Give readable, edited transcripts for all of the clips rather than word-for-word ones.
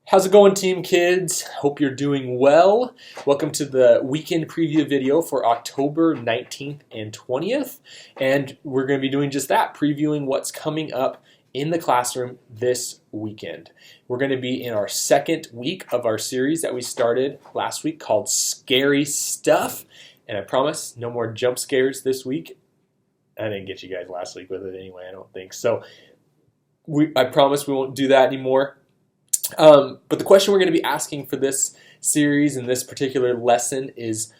How's it going, Team Kids? Hope you're doing well. Welcome to the weekend preview video for October 19th and 20th. And we're going to be doing just that, previewing what's coming up in the classroom this weekend. We're going to be in our second week of our series that we started last week called Scary Stuff. And I promise, no more jump scares this week. I didn't get you guys last week with it anyway, I don't think. So I promise we won't do that anymore. But the question we're going to be asking for this series and this particular lesson is,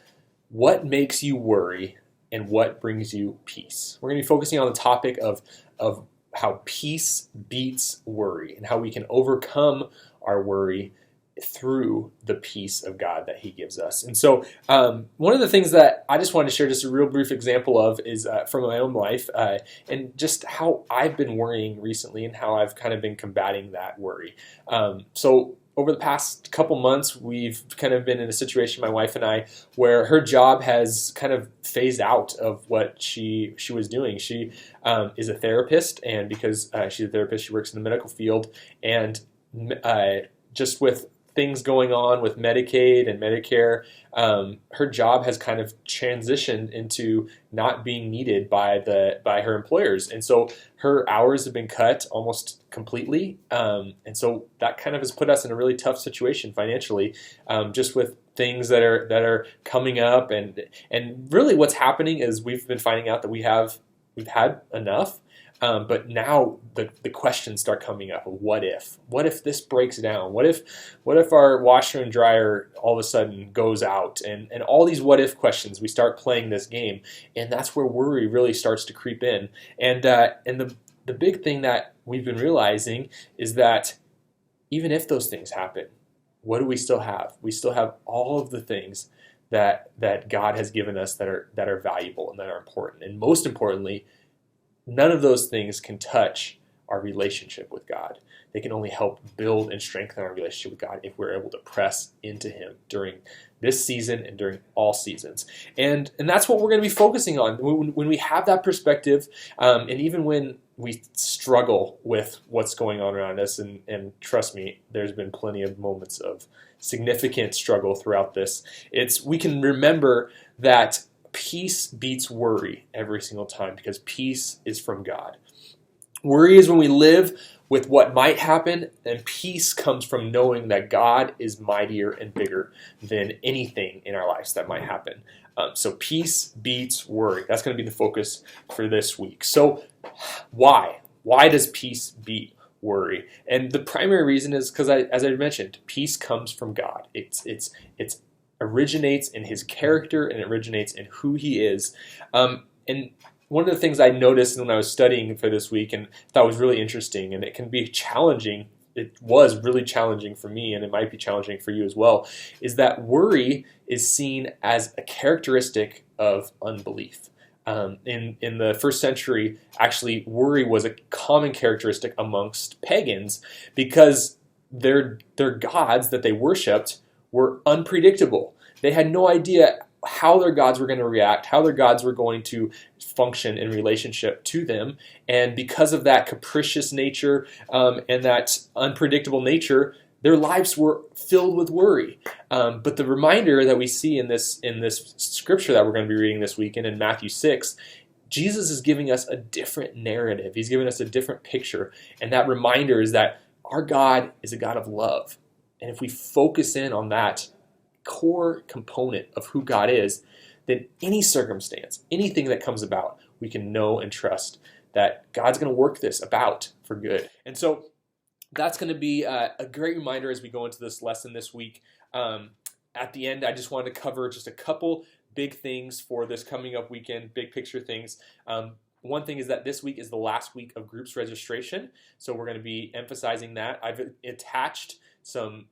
what makes you worry and what brings you peace? We're going to be focusing on the topic of how peace beats worry and how we can overcome our worry through the peace of God that He gives us. And so one of the things that I just wanted to share just a real brief example of is from my own life and just how I've been worrying recently and how I've kind of been combating that worry. So over the past couple months, we've kind of been in a situation, my wife and I, where her job has kind of phased out of what she was doing. She is a therapist, and because she's a therapist, she works in the medical field, and just with things going on with Medicaid and Medicare, her job has kind of transitioned into not being needed by her employers, and so her hours have been cut almost completely, and so that kind of has put us in a really tough situation financially, just with things that are coming up, and really what's happening is we've been finding out that we've had enough. But now the questions start coming up. What if? What if this breaks down? What if our washer and dryer all of a sudden goes out? And all these what if questions, we start playing this game, and that's where worry really starts to creep in. And the big thing that we've been realizing is that even if those things happen, what do we still have? We still have all of the things that God has given us that are valuable and that are important. And most importantly, none of those things can touch our relationship with God. They can only help build and strengthen our relationship with God if we're able to press into Him during this season and during all seasons. And that's what we're going to be focusing on. When we have that perspective, and even when we struggle with what's going on around us, and trust me, there's been plenty of moments of significant struggle throughout this, we can remember that peace beats worry every single time, because peace is from God. Worry is when we live with what might happen, and peace comes from knowing that God is mightier and bigger than anything in our lives that might happen. So peace beats worry. That's going to be the focus for this week. So why? Why does peace beat worry? And the primary reason is because, as I mentioned, peace comes from God. It's originates in His character, and it originates in who He is. And one of the things I noticed when I was studying for this week and thought was really interesting, and it can be challenging, it was really challenging for me, and it might be challenging for you as well, is that worry is seen as a characteristic of unbelief. In the first century, actually, worry was a common characteristic amongst pagans, because their gods that they worshipped were unpredictable. They had no idea how their gods were going to react, how their gods were going to function in relationship to them. And because of that capricious nature and that unpredictable nature, their lives were filled with worry. But the reminder that we see in this scripture that we're going to be reading this weekend in Matthew 6, Jesus is giving us a different narrative. He's giving us a different picture. And that reminder is that our God is a God of love. And if we focus in on that core component of who God is, then any circumstance, anything that comes about, we can know and trust that God's going to work this about for good. And so that's going to be a great reminder as we go into this lesson this week. At the end, I just wanted to cover just a couple big things for this coming up weekend, big picture things. One thing is that this week is the last week of groups registration, so we're going to be emphasizing that. I've attached some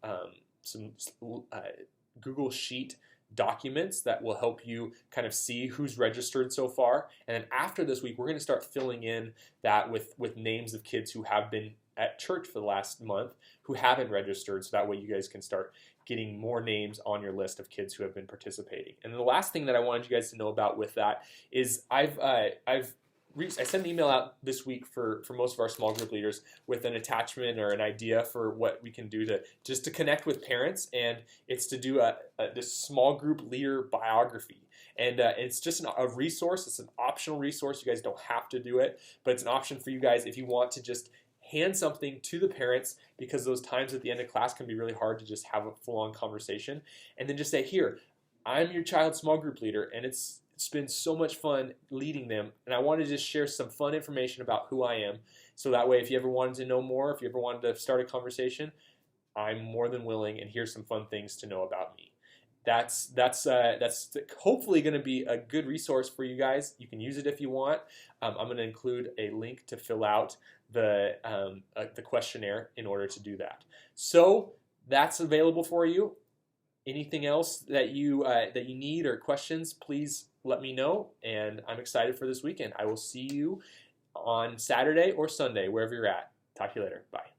Google Sheet documents that will help you kind of see who's registered so far. And then after this week, we're going to start filling in that with names of kids who have been at church for the last month who haven't registered, so that way you guys can start getting more names on your list of kids who have been participating. And the last thing that I wanted you guys to know about with that is I've I sent an email out this week for most of our small group leaders with an attachment or an idea for what we can do to connect with parents, and it's to do this small group leader biography. And it's just a resource. It's an optional resource. You guys don't have to do it, but it's an option for you guys if you want to just hand something to the parents, because those times at the end of class can be really hard to just have a full-on conversation, and then just say, here, I'm your child's small group leader, and it's been so much fun leading them, and I want to just share some fun information about who I am, so that way if you ever wanted to know more, if you ever wanted to start a conversation, I'm more than willing, and here's some fun things to know about me. That's hopefully going to be a good resource for you guys. You can use it if you want. I'm going to include a link to fill out the questionnaire in order to do that. So that's available for you. Anything else that you need or questions, please let me know. And I'm excited for this weekend. I will see you on Saturday or Sunday, wherever you're at. Talk to you later. Bye.